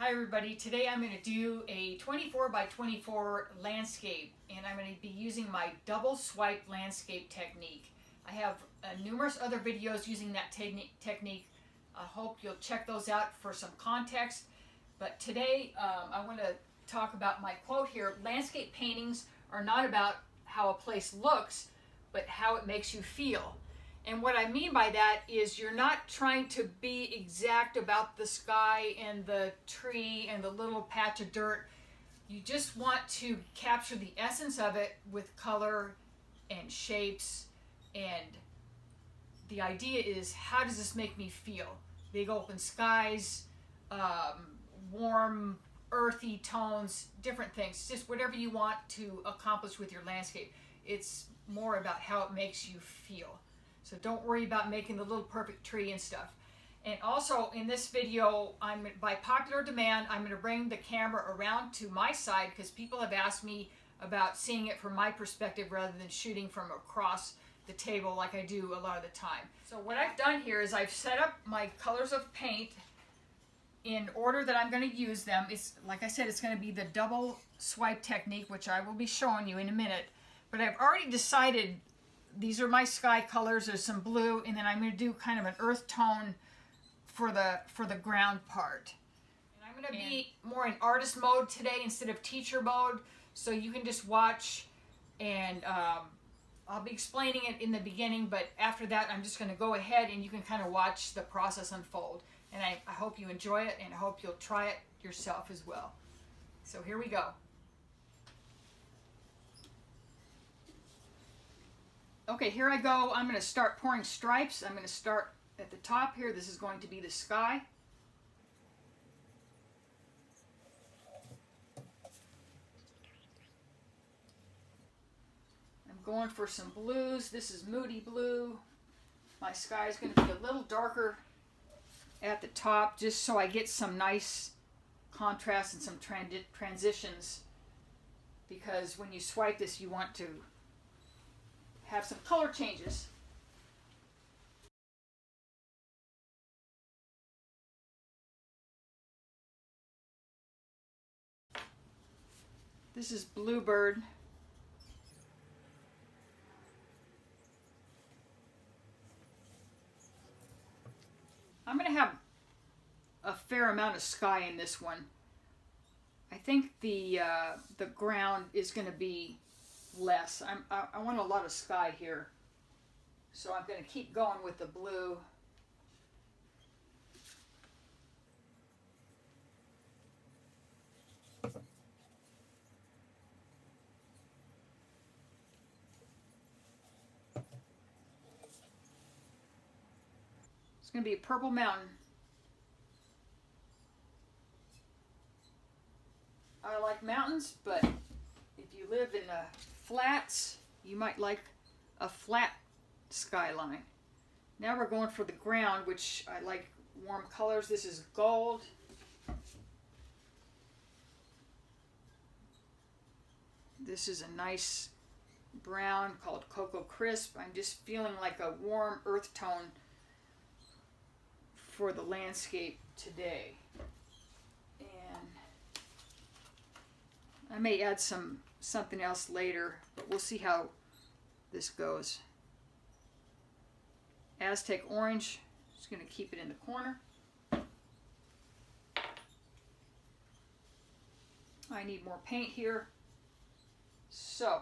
Hi everybody, today I'm going to do a 24 by 24 landscape and I'm going to be using my double swipe landscape technique. I have numerous other videos using that technique. I hope you'll check those out for some context. But today I want to talk about my quote here. Landscape paintings are not about how a place looks, but how it makes you feel. And what I mean by that is you're not trying to be exact about the sky and the tree and the little patch of dirt. You just want to capture the essence of it with color and shapes. And the idea is, how does this make me feel? Big open skies, warm, earthy tones, different things. Just whatever you want to accomplish with your landscape. It's more about how it makes you feel. So don't worry about making the little perfect tree and stuff. And also in this video, by popular demand, I'm going to bring the camera around to my side because people have asked me about seeing it from my perspective rather than shooting from across the table like I do a lot of the time. So what I've done here is I've set up my colors of paint in order that I'm going to use them. It's, like I said, it's going to be the double swipe technique, which I will be showing you in a minute. But I've already decided these are my sky colors. There's some blue, and then I'm going to do kind of an earth tone for the ground part. And I'm going to be more in artist mode today instead of teacher mode, so you can just watch, and I'll be explaining it in the beginning, but after that I'm just going to go ahead and you can kind of watch the process unfold. And I hope you enjoy it, and I hope you'll try it yourself as well. So here we go. Okay, here I go. I'm going to start pouring stripes. I'm going to start at the top here. This is going to be the sky. I'm going for some blues. This is moody blue. My sky is going to be a little darker at the top just so I get some nice contrast and some transitions, because when you swipe this you want to have some color changes. This is Bluebird. I'm going to have a fair amount of sky in this one. I think the ground is going to be less. I want a lot of sky here, so I'm going to keep going with the blue. It's going to be a purple mountain. I like mountains, but if you live in the flats, you might like a flat skyline. Now we're going for the ground, which I like warm colors. This is gold. This is a nice brown called Cocoa Crisp. I'm just feeling like a warm earth tone for the landscape today. And I may add something else later, but we'll see how this goes. Aztec Orange, just going to keep it in the corner. I need more paint here. So,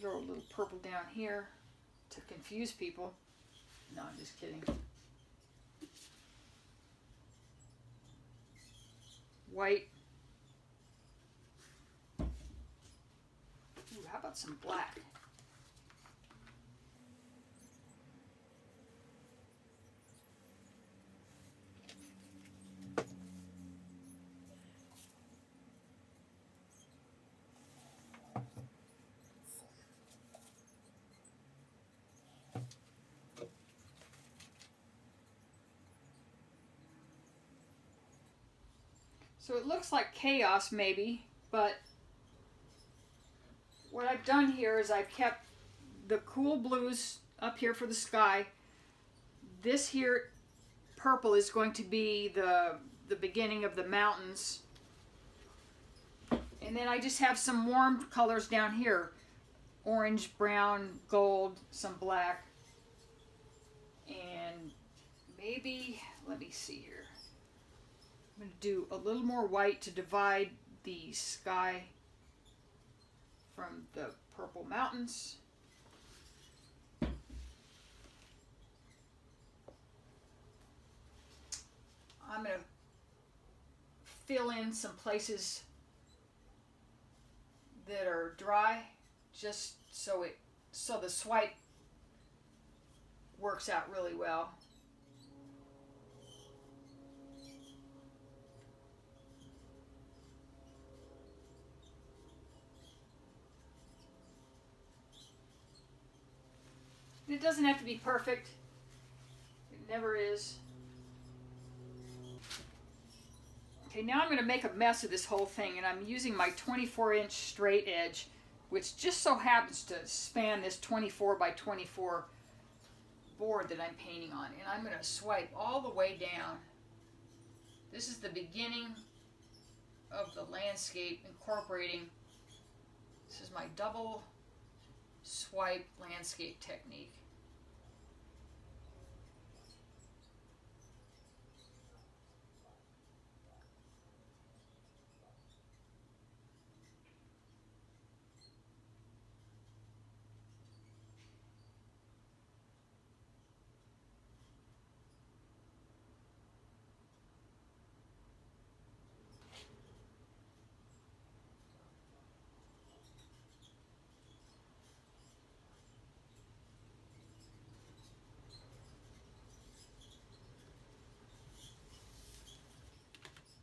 throw a little purple down here to confuse people. No, I'm just kidding. White. Ooh, how about some black? So it looks like chaos maybe, but what I've done here is I've kept the cool blues up here for the sky. This here purple is going to be the beginning of the mountains. And then I just have some warm colors down here. Orange, brown, gold, some black. And maybe, let me see here. I'm going to do a little more white to divide the sky from the purple mountains. I'm going to fill in some places that are dry, just so the swipe works out really well. It doesn't have to be perfect. It never is. Okay, now I'm going to make a mess of this whole thing, and I'm using my 24-inch straight edge, which just so happens to span this 24 by 24 board that I'm painting on. And I'm going to swipe all the way down. This is the beginning of the landscape incorporating, this is my double swipe landscape technique.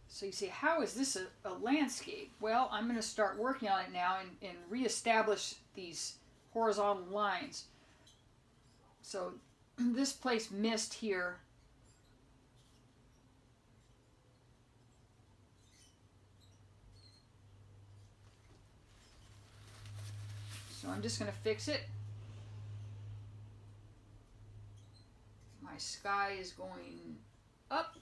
So you say, how is this a landscape? Well, I'm going to start working on it now and reestablish these horizontal lines. So this place missed here. So I'm just going to fix it. My sky is going up.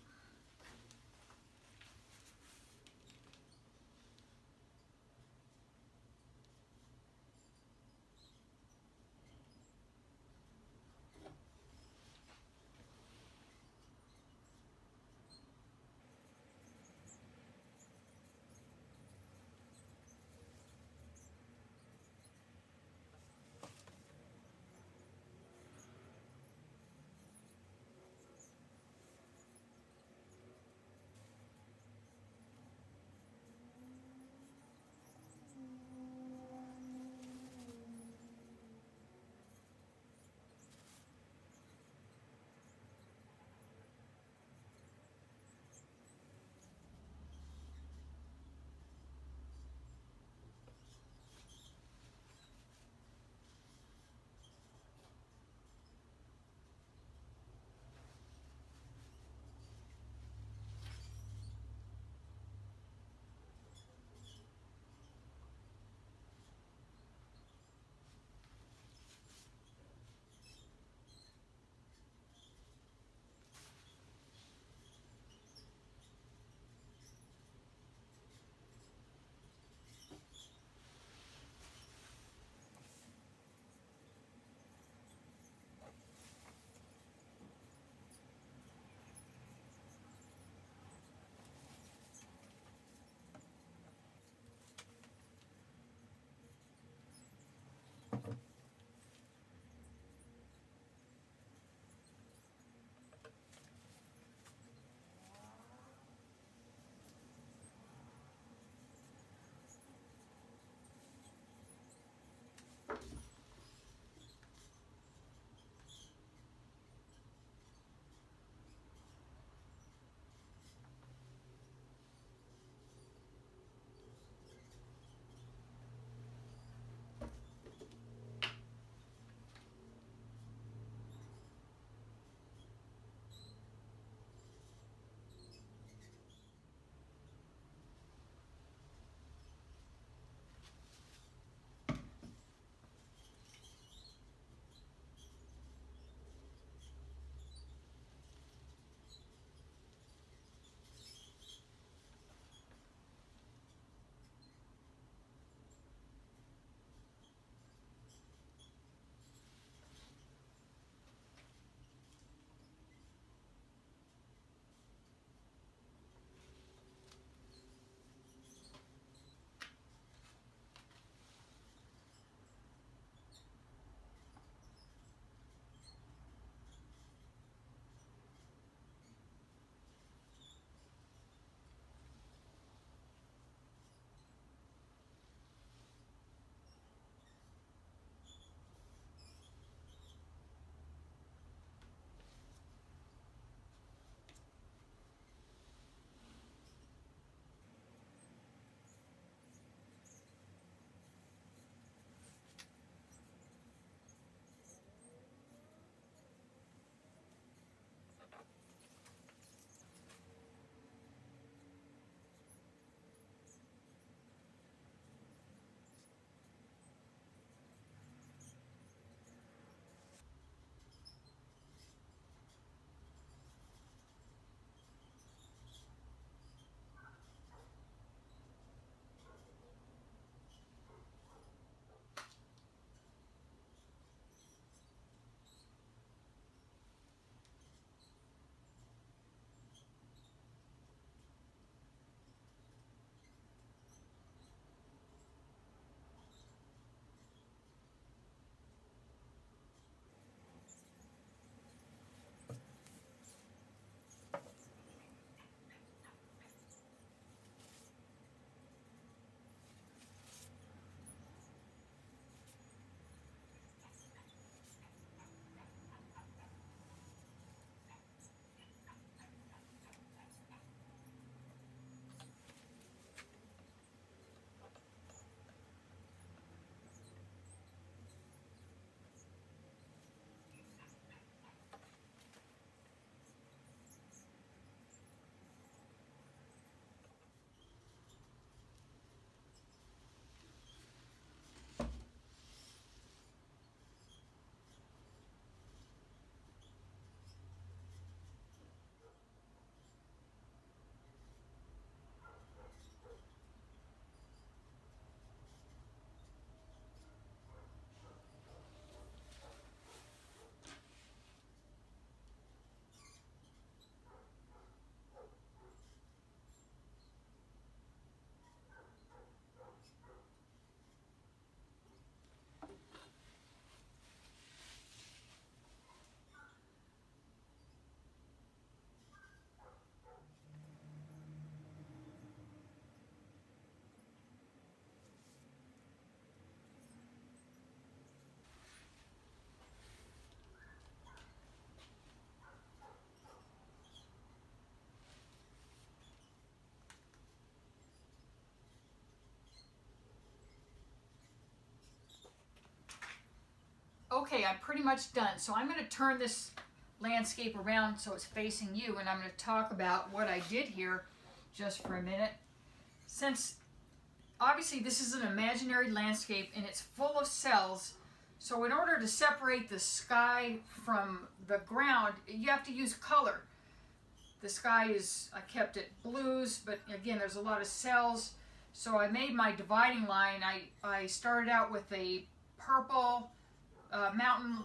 Okay, I'm pretty much done. So I'm going to turn this landscape around so it's facing you, and I'm going to talk about what I did here just for a minute. Since obviously this is an imaginary landscape and it's full of cells, so in order to separate the sky from the ground, you have to use color. The sky is, I kept it blues, but again, there's a lot of cells. So I made my dividing line. I started out with a purple mountain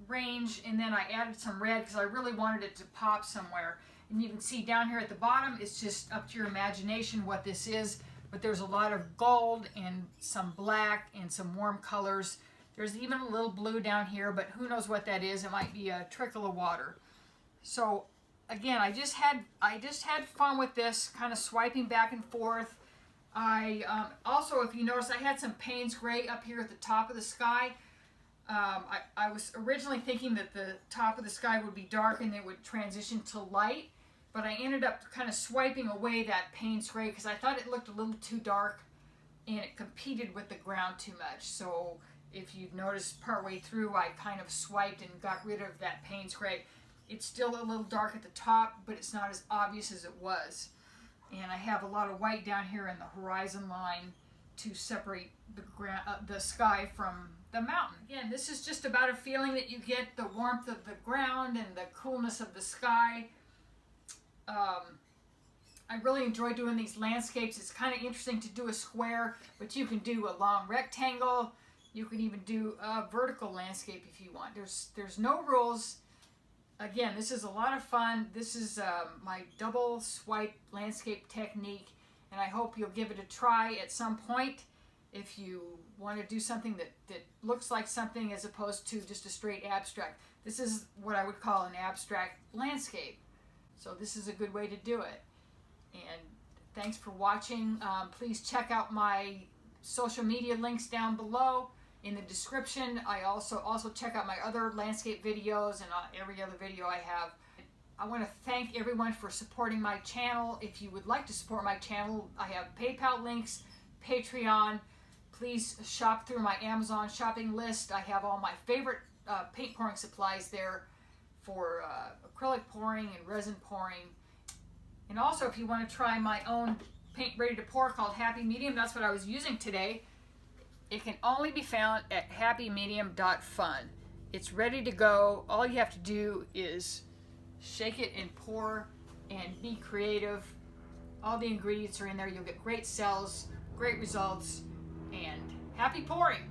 range, and then I added some red because I really wanted it to pop somewhere. And you can see down here at the bottom, it's just up to your imagination what this is, but there's a lot of gold and some black and some warm colors. There's even a little blue down here, but who knows what that is. It might be a trickle of water. So again, I just had fun with this, kind of swiping back and forth. I also, if you notice, I had some Payne's Gray up here at the top of the sky. I was originally thinking that the top of the sky would be dark and it would transition to light, but I ended up kind of swiping away that Payne's Gray because I thought it looked a little too dark and it competed with the ground too much. So if you've noticed partway through, I kind of swiped and got rid of that Payne's Gray. It's still a little dark at the top, but it's not as obvious as it was. And I have a lot of white down here in the horizon line to separate the sky from the mountain. Again, this is just about a feeling that you get, the warmth of the ground and the coolness of the sky. I really enjoy doing these landscapes. It's kind of interesting to do a square, but you can do a long rectangle. You can even do a vertical landscape if you want. There's no rules. Again, this is a lot of fun. This is my double swipe landscape technique, and I hope you'll give it a try at some point if you want to do something that looks like something as opposed to just a straight abstract. This is what I would call an abstract landscape. So this is a good way to do it. And thanks for watching. Please check out my social media links down below in the description. I also check out my other landscape videos and every other video I have. I want to thank everyone for supporting my channel. If you would like to support my channel, I have PayPal links, Patreon. Please shop through my Amazon shopping list. I have all my favorite paint pouring supplies there for acrylic pouring and resin pouring. And also, if you want to try my own paint ready to pour called Happy Medium, that's what I was using today. It can only be found at happymedium.fun. It's ready to go. All you have to do is shake it and pour and be creative. All the ingredients are in there. You'll get great cells, great results, and happy pouring!